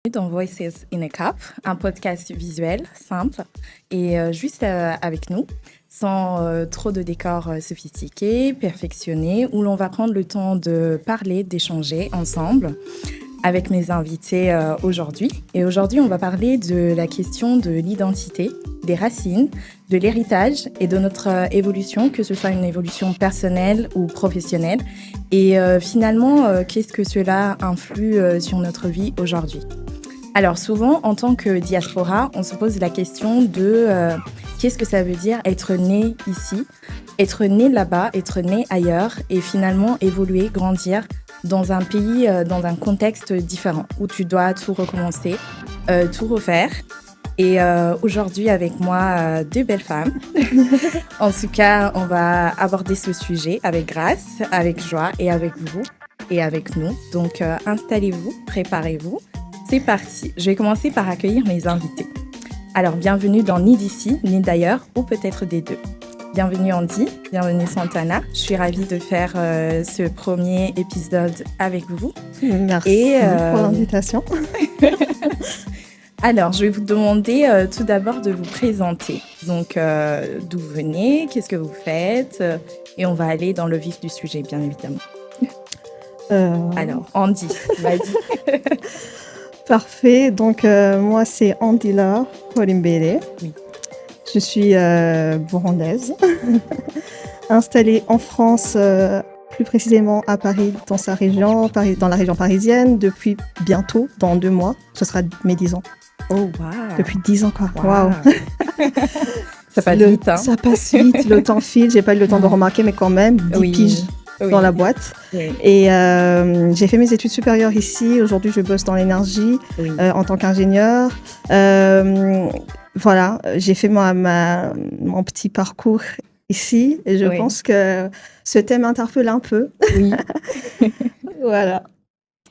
dans Voices in a Cup, un podcast visuel, simple et juste avec nous, sans trop de décors sophistiqués, perfectionnés, où l'on va prendre le temps de parler, d'échanger ensemble avec mes invités aujourd'hui. Et aujourd'hui, on va parler de la question de l'identité, des racines, de l'héritage et de notre évolution, que ce soit une évolution personnelle ou professionnelle. Et finalement, qu'est-ce que cela influe sur notre vie aujourd'hui ? Alors souvent, en tant que diaspora, on se pose la question de qu'est-ce que ça veut dire être né ici, être né là-bas, être né ailleurs et finalement évoluer, grandir dans un pays, dans un contexte différent où tu dois tout recommencer, tout refaire. Et aujourd'hui, avec moi, deux belles femmes. En tout cas, on va aborder ce sujet avec grâce, avec joie et avec vous et avec nous. Donc, installez-vous, préparez-vous. C'est parti. Je vais commencer par accueillir mes invités. Alors, bienvenue dans Ni d'ici, ni d'ailleurs, ou peut-être des deux. Bienvenue Andy, bienvenue Santana. Je suis ravie de faire ce premier épisode avec vous. Merci pour l'invitation. Alors, je vais vous demander tout d'abord de vous présenter. Donc, d'où vous venez, qu'est-ce que vous faites et on va aller dans le vif du sujet, bien évidemment. Alors, Andy, vas-y. Parfait. Donc, moi, c'est Andila Holimbele. Oui. Je suis burundaise, installée en France, plus précisément à Paris, dans sa région, dans la région parisienne, depuis bientôt, dans 2 mois. Ce sera mes 10 ans. Oh, wow. Depuis 10 ans, quoi. Wow. Ça passe vite, hein. Ça passe vite, le temps file. J'ai pas eu le temps de remarquer, mais quand même, 10 piges dans la boîte. Oui. Et j'ai fait mes études supérieures ici. Aujourd'hui, je bosse dans l'énergie en tant qu'ingénieur. Voilà, j'ai fait mon petit parcours ici et je pense que ce thème interpelle un peu. Oui. Voilà.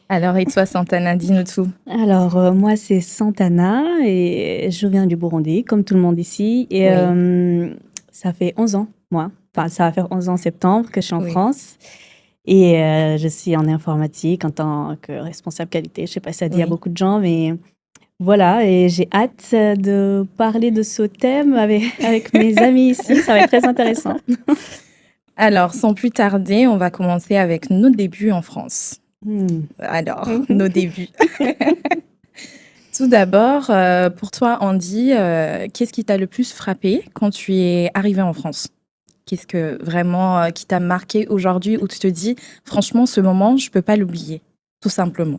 Alors, et toi, Santana, dis-nous tout. Alors, moi, c'est Santana et je viens du Burundi, comme tout le monde ici. Et ça fait 11 ans, moi. Enfin, ça va faire 11 ans en septembre que je suis en France. Et je suis en informatique en tant que responsable qualité. Je ne sais pas si ça dit à beaucoup de gens, mais... Voilà, et j'ai hâte de parler de ce thème avec mes amis ici. Ça va être très intéressant. Alors, sans plus tarder, on va commencer avec nos débuts en France. Alors, nos débuts. Tout d'abord, pour toi, Andy, qu'est-ce qui t'a le plus frappé quand tu es arrivé en France ? Qu'est-ce que vraiment qui t'a marqué aujourd'hui où tu te dis, franchement, ce moment, je ne peux pas l'oublier, tout simplement ?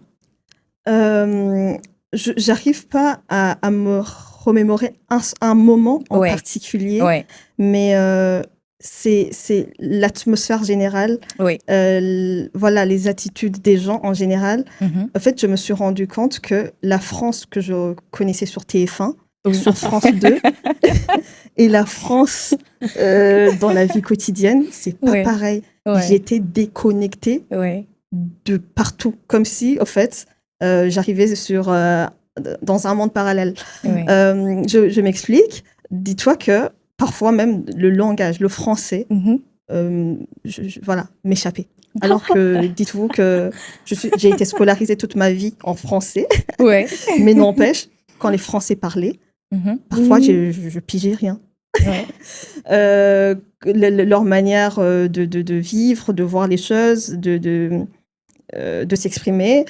J'arrive pas à me remémorer un moment en particulier, mais c'est l'atmosphère générale, voilà, les attitudes des gens en général. En fait, je me suis rendu compte que la France que je connaissais sur TF1, sur France 2, et la France dans la vie quotidienne, c'est pas pareil. J'étais déconnectée de partout, comme si, en fait, j'arrivais dans un monde parallèle. Je m'explique. Dis-toi que parfois même le langage, le français, voilà, m'échappait. Alors que dites-vous que j'ai été scolarisée toute ma vie en français, mais n'empêche, quand les Français parlaient, parfois je pigeais rien. Leur manière de vivre, de voir les choses, de s'exprimer.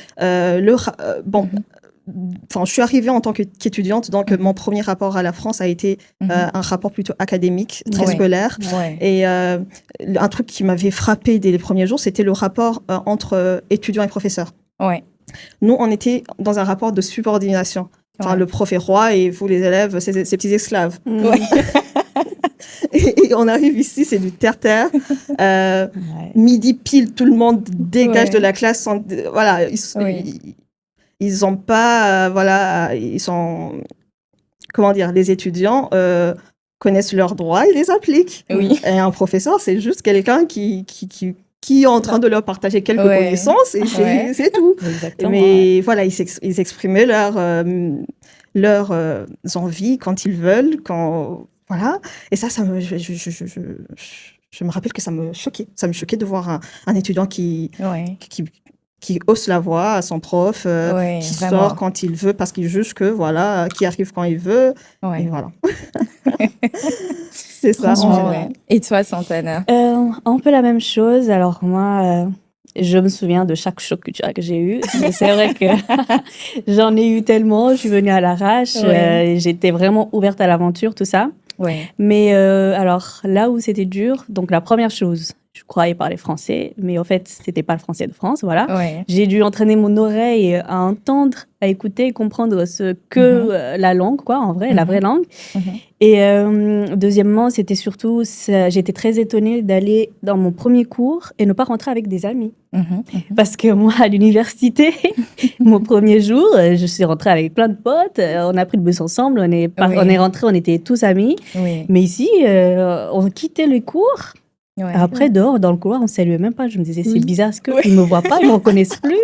Enfin, je suis arrivée en tant qu'étudiante, donc mon premier rapport à la France a été un rapport plutôt académique, très scolaire. Et un truc qui m'avait frappée dès les premiers jours, c'était le rapport entre étudiants et professeurs. Nous, on était dans un rapport de subordination. Enfin, le prof est roi et vous, les élèves, c'est ses petits esclaves. Et on arrive ici, c'est du terre-terre. Midi pile, tout le monde dégage de la classe. Voilà, ils ont pas, voilà, ils sont, comment dire, les étudiants connaissent leurs droits, ils les appliquent. Et un professeur, c'est juste quelqu'un qui est en train de leur partager quelques connaissances et c'est tout. Mais voilà, ils exprimaient leurs envies quand ils veulent, voilà. Et ça je me rappelle que ça me choquait. Ça me choquait de voir un étudiant qui qui hausse la voix à son prof, qui sort quand il veut parce qu'il juge que, voilà, qui arrive quand il veut. Et voilà. C'est ça. Et toi, Santana? Un peu la même chose. Alors moi, je me souviens de chaque choc culturel que j'ai eu. C'est vrai que j'en ai eu tellement. Je suis venue à l'arrache. J'étais vraiment ouverte à l'aventure, tout ça. Mais alors, là où c'était dur, donc la première chose, je croyais parler français, mais en fait, c'était pas le français de France, voilà. J'ai dû entraîner mon oreille à entendre, à écouter et comprendre ce que la langue, quoi, en vrai, la vraie langue. Et deuxièmement, c'était surtout, j'étais très étonnée d'aller dans mon premier cours et ne pas rentrer avec des amis. Parce que moi, à l'université, mon premier jour, je suis rentrée avec plein de potes, on a pris le bus ensemble, on est rentrés, on était tous amis. Mais ici, on quittait les cours. Après, dehors, dans le couloir, on ne saluait même pas. Je me disais, c'est bizarre, parce qu'ils ne me voient pas, ils ne me reconnaissent plus.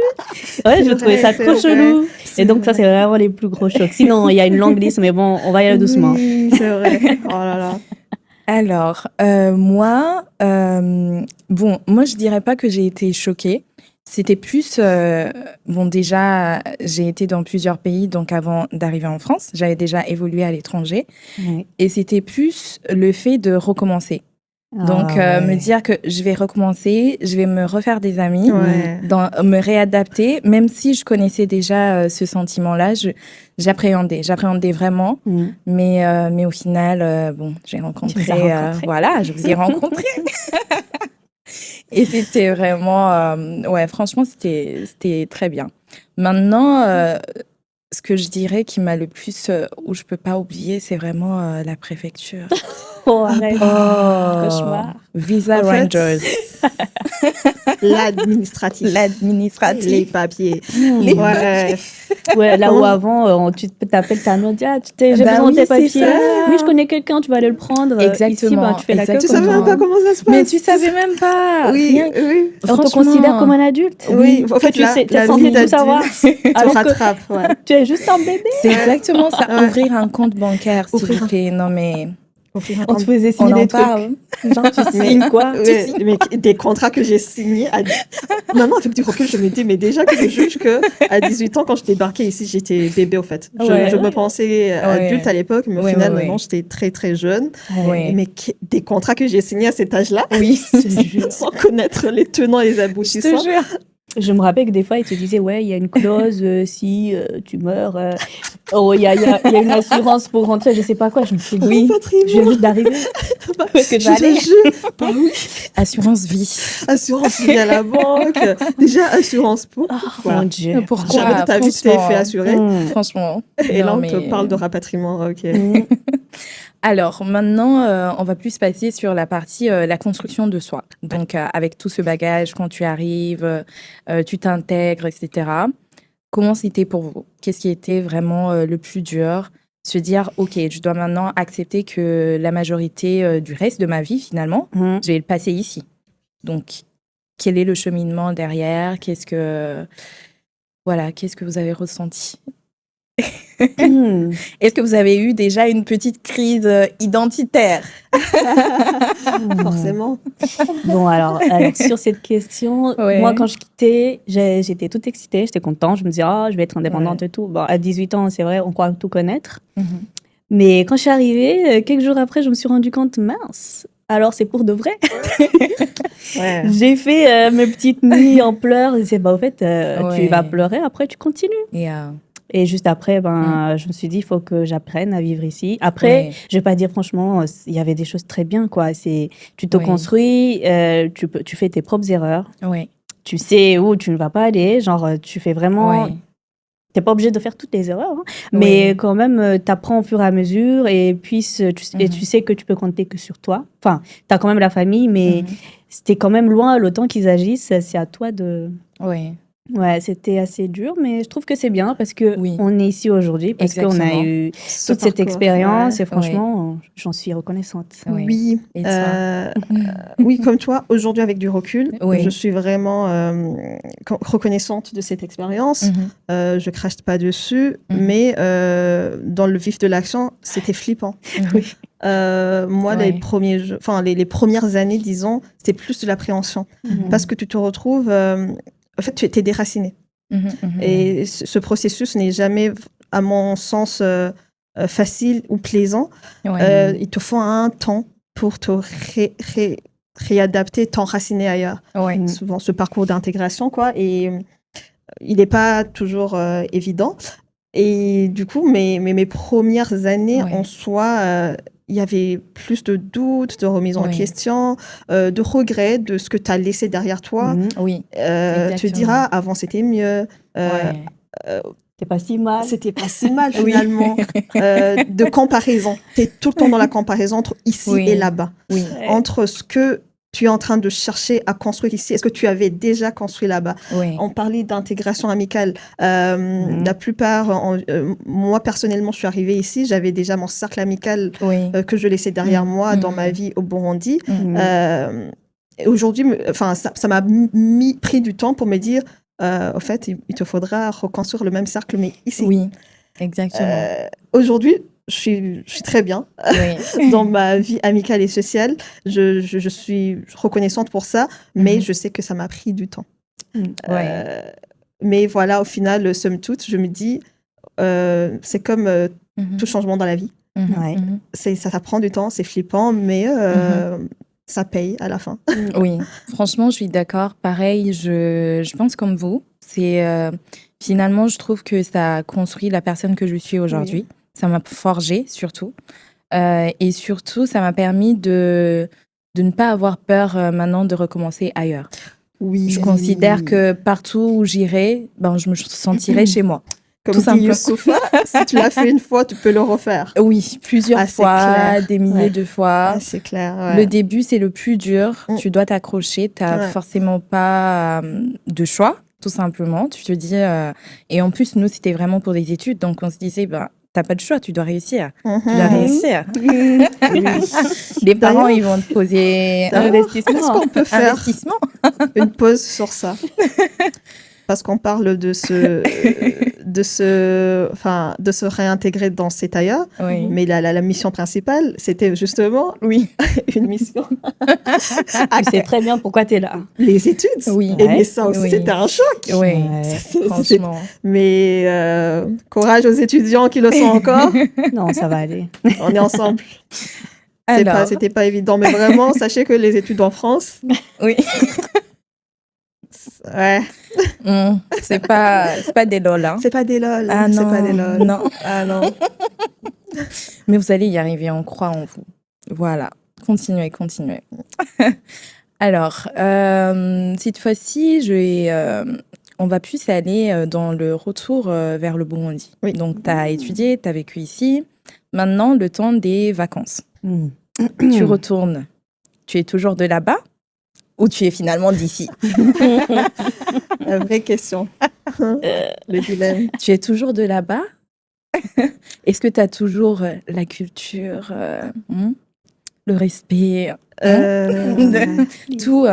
Je trouvais ça trop chelou. Et donc, ça, c'est vraiment les plus gros chocs. Sinon, il y a une longue liste, mais bon, on va y aller doucement. Oui, c'est vrai. Oh là là. Alors, moi, je dirais pas que j'ai été choquée. C'était plus, déjà, j'ai été dans plusieurs pays, donc avant d'arriver en France, j'avais déjà évolué à l'étranger. Et c'était plus le fait de recommencer. Donc, me dire que je vais recommencer, je vais me refaire des amis, me réadapter, même si je connaissais déjà ce sentiment-là, j'appréhendais vraiment. Mais au final, j'ai rencontré, je vous ai rencontré. Et c'était vraiment, franchement, c'était très bien. Maintenant, ce que je dirais qui m'a le plus, où je peux pas oublier, c'est vraiment la préfecture. Arrête. Cauchemar. Visa Rangers. L'administratif. Les papiers. Là où avant, tu t'appelles ta Nadia, j'ai besoin de tes papiers. Oui, je connais quelqu'un, tu vas aller le prendre. Exactement. Ici, tu fais la queue. Tu savais même pas comment ça se passe. Mais tu savais même pas. Oui. On te considère comme un adulte. Oui, en fait, tu es censé tout savoir. Tu rattrapes. Tu es juste un bébé. C'est exactement ça. Ouvrir un compte bancaire, s'il vous plaît. Non, mais... On te faisait signer des trucs. Genre, tu signes quoi? Mais des contrats que j'ai signés. Maintenant, avec du recul, je me dis, mais déjà que je juge qu'à 18 ans, quand je débarquais ici, j'étais bébé, au fait. Je me pensais adulte à l'époque, mais au final, maintenant, j'étais très, très jeune. Mais des contrats que j'ai signés à cet âge-là, sans connaître les tenants et les aboutissants. Je te jure. Je me rappelle que des fois, ils te disaient, il y a une clause, si tu meurs, il y a une assurance pour rentrer, je sais pas quoi. Je me suis dit, je viens juste d'arriver. Assurance vie. Assurance vie à la banque. Déjà, assurance pour. Mon Dieu. Pourquoi? Jamais de ta vie, tu t'es fait assurer. Franchement. Et là, on te parle de rapatriement. Ok. Alors, maintenant, on va plus passer sur la partie la construction de soi. Donc, avec tout ce bagage, quand tu arrives, tu t'intègres, etc. Comment c'était pour vous? Qu'est-ce qui était vraiment le plus dur? Se dire, OK, je dois maintenant accepter que la majorité du reste de ma vie, finalement, je vais le passer ici. Donc, quel est le cheminement derrière? Qu'est-ce que vous avez ressenti? Est-ce que vous avez eu déjà une petite crise identitaire? Forcément. Bon, alors sur cette question, moi, quand je quittais, j'étais toute excitée, j'étais contente. Je me disais, je vais être indépendante et tout. Bon, à 18 ans, c'est vrai, on croit tout connaître. Mais quand je suis arrivée, quelques jours après, je me suis rendu compte, mince, alors c'est pour de vrai. J'ai fait mes petites nuits en pleurs. Et c'est, au fait, tu vas pleurer, après tu continues. Et juste après, je me suis dit, il faut que j'apprenne à vivre ici. Après, je vais pas dire franchement, il y avait des choses très bien, quoi. Tu te construis, tu fais tes propres erreurs. Tu sais où tu ne vas pas aller. Genre, tu fais vraiment... T'es pas obligé de faire toutes les erreurs, mais quand même, t'apprends au fur et à mesure. Et puis, tu sais que tu peux compter que sur toi. Enfin, t'as quand même la famille, mais c'était quand même loin. Le temps qu'ils agissent, c'est à toi de... Ouais, c'était assez dur, mais je trouve que c'est bien parce que on est ici aujourd'hui, parce qu'on a eu toute cette expérience et franchement, j'en suis reconnaissante. Oui, oui, comme toi, aujourd'hui avec du recul, je suis vraiment reconnaissante de cette expérience. Je crache pas dessus, mais dans le vif de l'action, c'était flippant. Moi, les premières années, disons, c'était plus de l'appréhension parce que tu te retrouves en fait, tu étais déraciné. Et ce processus n'est jamais, à mon sens, facile ou plaisant. Il te faut un temps pour te réadapter, t'enraciner ailleurs. Souvent, ce parcours d'intégration, quoi. Et il n'est pas toujours évident. Et du coup, mes premières années en soi, il y avait plus de doutes, de remise en question, de regrets de ce que tu as laissé derrière toi. Tu diras, avant c'était mieux. C'était pas si mal. C'était pas si mal finalement. De comparaison. Tu es tout le temps dans la comparaison entre ici et là-bas. Entre ce que tu es en train de chercher à construire ici. Est-ce que tu avais déjà construit là-bas? On parlait d'intégration amicale. La plupart, moi personnellement, je suis arrivée ici, j'avais déjà mon cercle amical que je laissais derrière moi dans ma vie au Burundi. Aujourd'hui, ça m'a pris du temps pour me dire, au fait, il te faudra reconstruire le même cercle, mais ici. Oui, exactement. Aujourd'hui, je suis très bien dans ma vie amicale et sociale. Je suis reconnaissante pour ça, mais je sais que ça m'a pris du temps. Mais voilà, au final, somme toute, je me dis, c'est comme tout changement dans la vie. Ça prend du temps, c'est flippant, mais ça paye à la fin. Oui, franchement, je suis d'accord. Pareil, je pense comme vous. Finalement, je trouve que ça a construit la personne que je suis aujourd'hui. Ça m'a forgée, surtout. Et surtout, ça m'a permis de ne pas avoir peur maintenant de recommencer ailleurs. Je considère que partout où j'irai, je me sentirai chez moi. Comme dit Youssoufa, si tu l'as fait une fois, tu peux le refaire. Oui, plusieurs fois, des milliers de fois. C'est clair. Le début, c'est le plus dur. Tu dois t'accrocher. Tu n'as forcément pas de choix, tout simplement. Tu te dis... Et en plus, nous, c'était vraiment pour des études. Donc, on se disait... T'as pas de choix, tu dois réussir. Tu dois réussir. Les parents, ils vont te poser investissement. Est-ce qu'on peut faire une pause sur ça? Parce qu'on parle de se réintégrer dans cet ailleurs. Mais la mission principale, c'était justement une mission. Tu sais très bien pourquoi tu es là. Les études. Et ça aussi, c'était un choc. Franchement. Mais courage aux étudiants qui le sont encore. Non, ça va aller. On est ensemble. C'était pas évident. Mais vraiment, sachez que les études en France... C'est pas des lol. Hein. C'est pas des lol. Ah non. C'est pas des lol. Non. Ah non. Mais vous allez y arriver, on croit en vous. Voilà. Continuez. Alors, cette fois-ci, on va plus aller dans le retour vers le Burundi. Donc, tu as étudié, tu as vécu ici. Maintenant, le temps des vacances. Tu retournes. Tu es toujours de là-bas? Ou tu es finalement d'ici? La vraie question. Le dilemme. Tu es toujours de là-bas? Est-ce que tu as toujours la culture, le respect, tout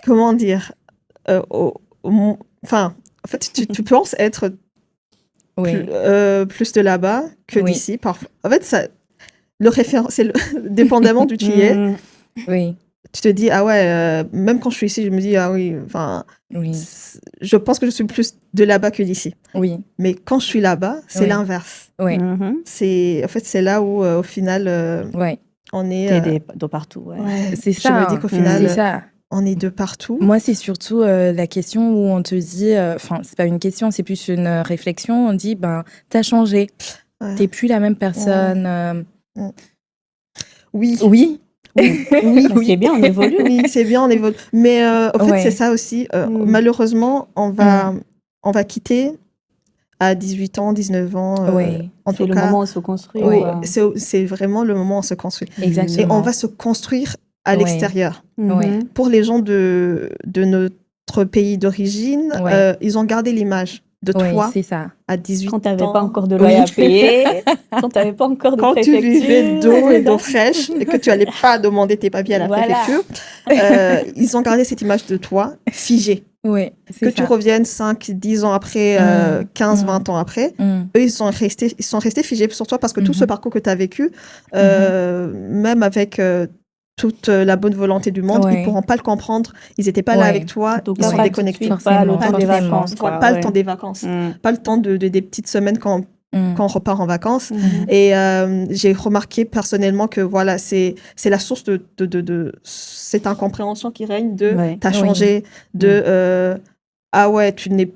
comment dire? En fait, tu penses être plus de là-bas que d'ici. Parfois. En fait, ça... dépendamment d'où tu y es, tu te dis, même quand je suis ici, je me dis, je pense que je suis plus de là-bas que d'ici. Mais quand je suis là-bas, c'est l'inverse. En fait, c'est là où, au final, on est... de partout. C'est ça. Je me dis qu'au final, on est de partout. Moi, c'est surtout la question où on te dit... c'est pas une question, c'est plus une réflexion. On dit, t'as changé. T'es plus la même personne. Oui. C'est bien, on évolue. Oui, c'est bien, on évolue. Mais en fait, c'est ça aussi. Malheureusement, on va quitter à 18 ans, 19 ans. C'est le moment où on se construit. C'est vraiment le moment où on se construit. Exactement. Et on va se construire à l'extérieur. Pour les gens de notre pays d'origine, ils ont gardé l'image de toi à 18 ans. Quand tu n'avais pas encore de loyer à payer, quand tu n'avais pas encore de préfecture. Quand tu vivais d'eau et d'eau fraîche et que tu n'allais pas demander tes papiers à la préfecture, ils ont gardé cette image de toi figée. Que tu reviennes 5, 10 ans après, 15, 20 ans après, eux, ils sont restés figés sur toi parce que tout ce parcours que tu as vécu, même avec toute la bonne volonté du monde, ils ne pourront pas le comprendre. Ils n'étaient pas là avec toi, ils sont déconnectés. Pas le temps des vacances. Pas le temps des vacances. Pas le temps des petites semaines quand on repart en vacances. Et j'ai remarqué personnellement que voilà, c'est la source de cette incompréhension qui règne de t'as changé, de ah ouais, tu n'es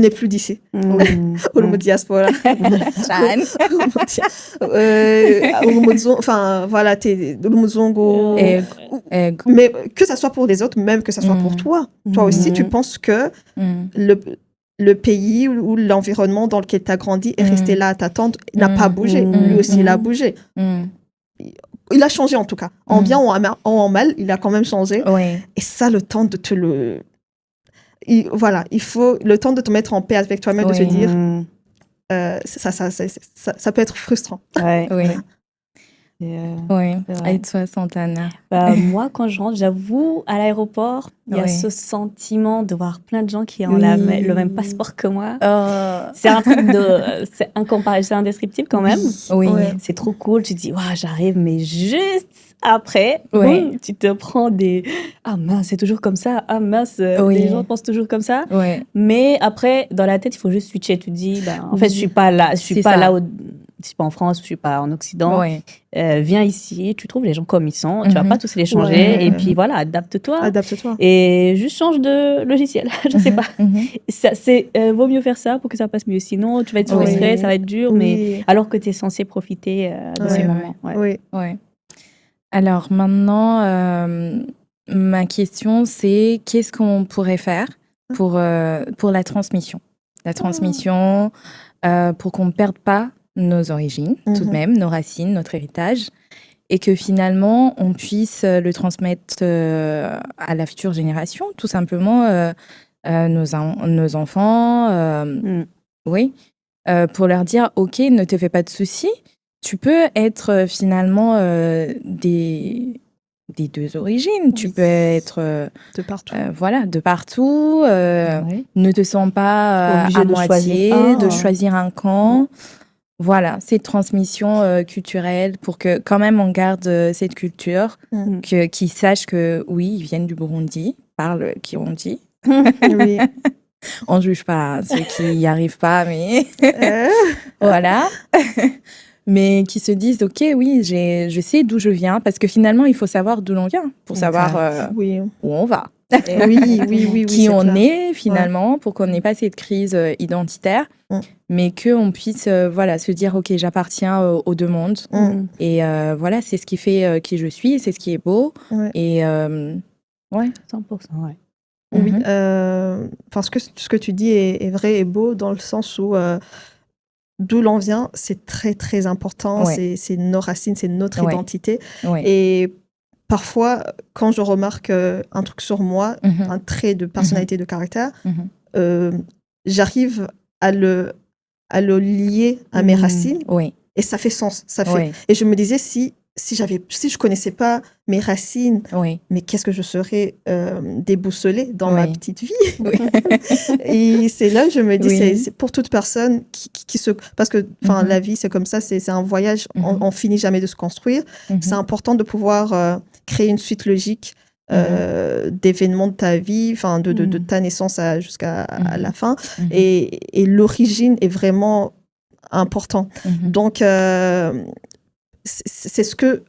plus d'ici. Olomo diaspora. Enfin, voilà, t'es Olomo Zongo. Mais que ça soit pour les autres, même que ça soit pour toi. Toi aussi, tu penses que le pays ou l'environnement dans lequel tu as grandi est resté là à t'attendre, n'a pas bougé. Lui aussi, il a bougé. Il a changé en tout cas. En bien ou en mal, il a quand même changé. Et ça, le temps de te le... voilà, il faut le temps de te mettre en paix avec toi-même, de te dire, ça peut être frustrant. Et toi, Santana? Moi, quand je rentre, j'avoue, à l'aéroport, il y a ce sentiment de voir plein de gens qui ont le même passeport que moi. C'est un truc c'est incomparable, c'est indescriptible quand même. C'est trop cool. Tu te dis, j'arrive, mais juste après, boum, tu te prends des... Ah mince, c'est toujours comme ça. Ah mince, les gens pensent toujours comme ça. Mais après, dans la tête, il faut juste switcher. Tu te dis, en fait, je suis pas là. Je suis pas là je suis pas en France, je suis pas en Occident. Viens ici, tu trouves les gens comme ils sont. Tu vas pas tous les changer. Et puis voilà, adapte-toi. Et juste change de logiciel. Je sais pas. Vaut mieux faire ça pour que ça passe mieux. Sinon, tu vas être frustré, ça va être dur. Mais alors que tu es censé profiter de ces moments. Alors maintenant, ma question, c'est qu'est-ce qu'on pourrait faire pour la transmission? La transmission, pour qu'on ne perde pas nos origines, tout de même, nos racines, notre héritage, et que finalement, on puisse le transmettre à la future génération, tout simplement, nos enfants, pour leur dire, OK, ne te fais pas de soucis, tu peux être finalement des deux origines. Tu peux être de partout. De partout. Ne te sens pas à moitié, de choisir un camp. Voilà, cette transmission culturelle pour que quand même on garde cette culture, qu'ils sachent que oui, ils viennent du Burundi, parlent Kirundi. On ne juge pas ceux qui n'y arrivent pas, mais voilà. Mais qui se disent, OK, oui, je sais d'où je viens, parce que finalement, il faut savoir d'où l'on vient pour savoir où on va. Qui on est, finalement, pour qu'on n'ait pas cette crise identitaire, mais qu'on puisse se dire, OK, j'appartiens aux deux mondes. Et voilà, c'est ce qui fait qui je suis, c'est ce qui est beau. Et 100%, Oui, ce que tu dis est vrai et beau dans le sens où d'où l'on vient, c'est très, très important. C'est nos racines, c'est notre identité. Et parfois, quand je remarque un truc sur moi, un trait de personnalité, de caractère, j'arrive à le lier à mes racines. Et ça fait sens. Et je me disais, si je connaissais pas mes racines, mais qu'est-ce que je serais déboussolée dans ma petite vie. Et c'est là que je me dis, c'est pour toute personne qui se... Parce que la vie, c'est comme ça, c'est un voyage, on finit jamais de se construire. C'est important de pouvoir créer une suite logique d'événements de ta vie, de ta naissance jusqu'à la fin. Et l'origine est vraiment important. Donc, c'est ce que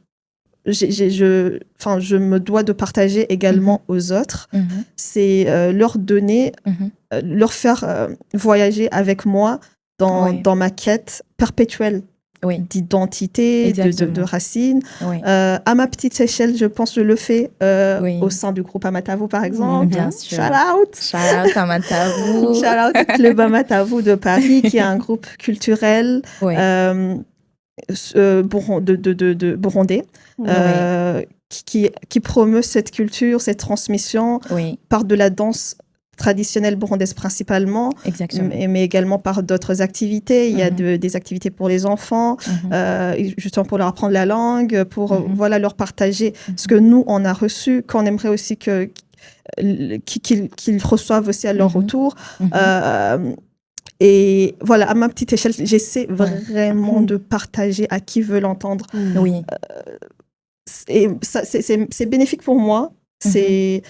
je me dois de partager également aux autres. C'est leur donner, leur faire voyager avec moi dans ma quête perpétuelle d'identité, de racines. À ma petite échelle, je pense que je le fais au sein du groupe Amatavo, par exemple. Bien sûr. Shout out Amatavo. Shout out au Club Amatavo de Paris, qui est un groupe culturel de burundais, qui promeut cette culture, cette transmission par de la danse traditionnelle burundaise principalement, mais également par d'autres activités. Il y a des activités pour les enfants, justement pour leur apprendre la langue, pour leur partager ce que nous, on a reçu, qu'on aimerait aussi qu'ils reçoivent aussi à leur retour. Et voilà, à ma petite échelle, j'essaie vraiment de partager à qui veut l'entendre. c'est bénéfique pour moi. C'est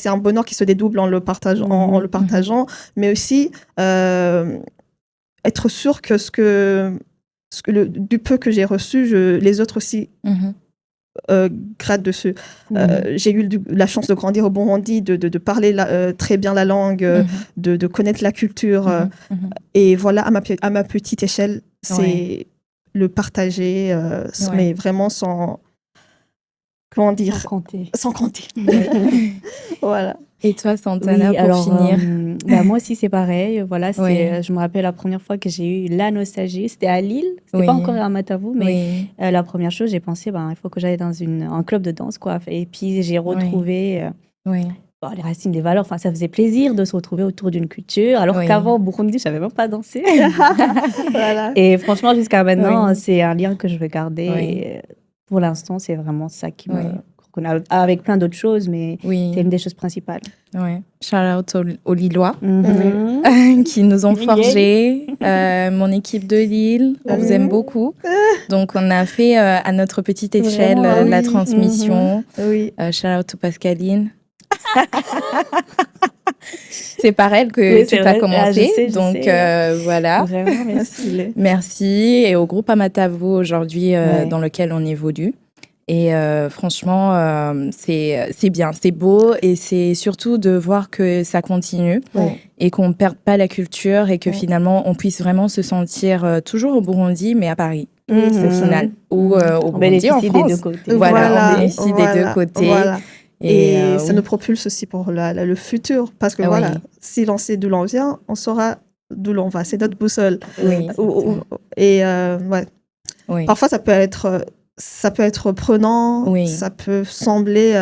un bonheur qui se dédouble en le partageant, mais aussi être sûr que du peu que j'ai reçu, les autres aussi grattent dessus. J'ai eu la chance de grandir au Burundi, de parler très bien la langue, de connaître la culture. Et voilà, à ma petite échelle, c'est le partager, mais vraiment sans... Comment dire ? Sans compter. Voilà. Et toi, Santana, pour finir moi aussi, c'est pareil. Voilà, je me rappelle la première fois que j'ai eu la nostalgie. C'était à Lille. C'était pas encore à Matavou, mais la première chose, j'ai pensé, il faut que j'aille dans un club de danse, quoi. Et puis, j'ai retrouvé les racines, les valeurs. Enfin, ça faisait plaisir de se retrouver autour d'une culture. Alors qu'avant, au Burundi, je savais même pas danser. Voilà. Et franchement, jusqu'à maintenant, c'est un lien que je veux garder. Et pour l'instant, c'est vraiment ça qui me... Avec plein d'autres choses, mais c'est une des choses principales. Shout out aux Lillois qui nous ont forgés. Mon équipe de Lille, on vous aime beaucoup. Donc, on a fait à notre petite échelle la transmission. Shout out to Pascaline. C'est par elle que tu as commencé. Donc, voilà. Vraiment, merci. Merci. Et au groupe Amatavou aujourd'hui, dans lequel on évolue. Et franchement, c'est bien, c'est beau. Et c'est surtout de voir que ça continue et qu'on ne perde pas la culture et que finalement, on puisse vraiment se sentir toujours au Burundi, mais à Paris. Au final. Ou au Burundi, en France. Des deux côtés. Voilà, on bénéficie des deux côtés. Voilà. Et ça nous propulse aussi pour le futur. Parce que si l'on sait d'où l'on vient, on saura d'où l'on va. C'est notre boussole. Parfois, ça peut être prenant, ça peut sembler,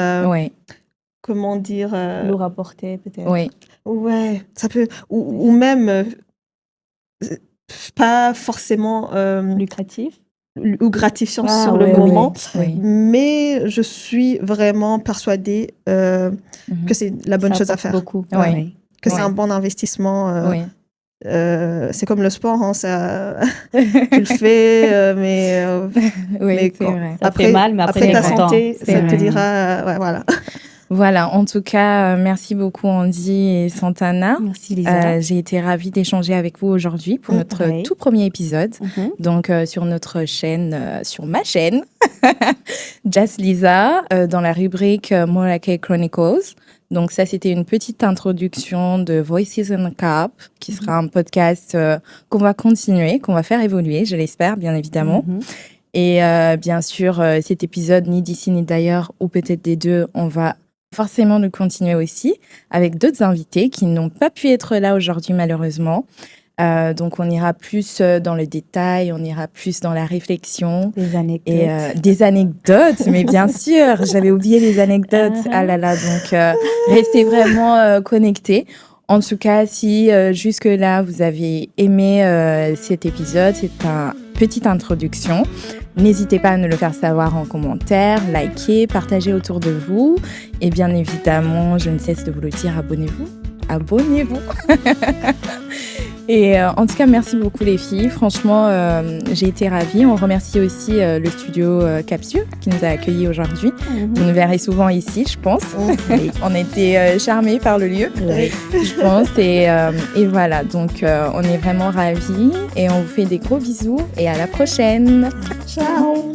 comment dire... lourd à porter, peut-être. Ouais, ça peut... Ou même pas forcément... lucratif. Ou gratifiant sur le moment. Mais je suis vraiment persuadée que c'est la bonne chose à faire. Beaucoup. Que c'est un bon investissement. C'est comme le sport, hein, tu le fais, mais c'est vrai. Ça fait mal, mais après ta santé, ça te dira, voilà. Voilà, en tout cas, merci beaucoup Andy et Santana. Merci Lisa. J'ai été ravie d'échanger avec vous aujourd'hui pour notre tout premier épisode. Donc, sur notre chaîne, sur ma chaîne, Just Lisa, dans la rubrique Morake Chronicles. Donc ça, c'était une petite introduction de Voices in the Cap, qui sera un podcast qu'on va continuer, qu'on va faire évoluer, je l'espère, bien évidemment. Et bien sûr, cet épisode, ni d'ici ni d'ailleurs, ou peut-être des deux, on va forcément le continuer aussi, avec d'autres invités qui n'ont pas pu être là aujourd'hui, malheureusement. Donc, on ira plus dans le détail, on ira plus dans la réflexion. Des anecdotes. Et des anecdotes, mais bien sûr, j'avais oublié les anecdotes. Ah là là, donc restez vraiment connectés. En tout cas, si jusque-là, vous avez aimé cet épisode, c'est une petite introduction. N'hésitez pas à nous le faire savoir en commentaire, liker, partager autour de vous. Et bien évidemment, je ne cesse de vous le dire, abonnez-vous. Abonnez-vous. Et en tout cas, merci beaucoup les filles. Franchement, j'ai été ravie. On remercie aussi le studio Capsule qui nous a accueillis aujourd'hui. Vous nous verrez souvent ici, je pense. On a été charmés par le lieu, je pense. Et voilà, donc on est vraiment ravis. Et on vous fait des gros bisous. Et à la prochaine. Ciao.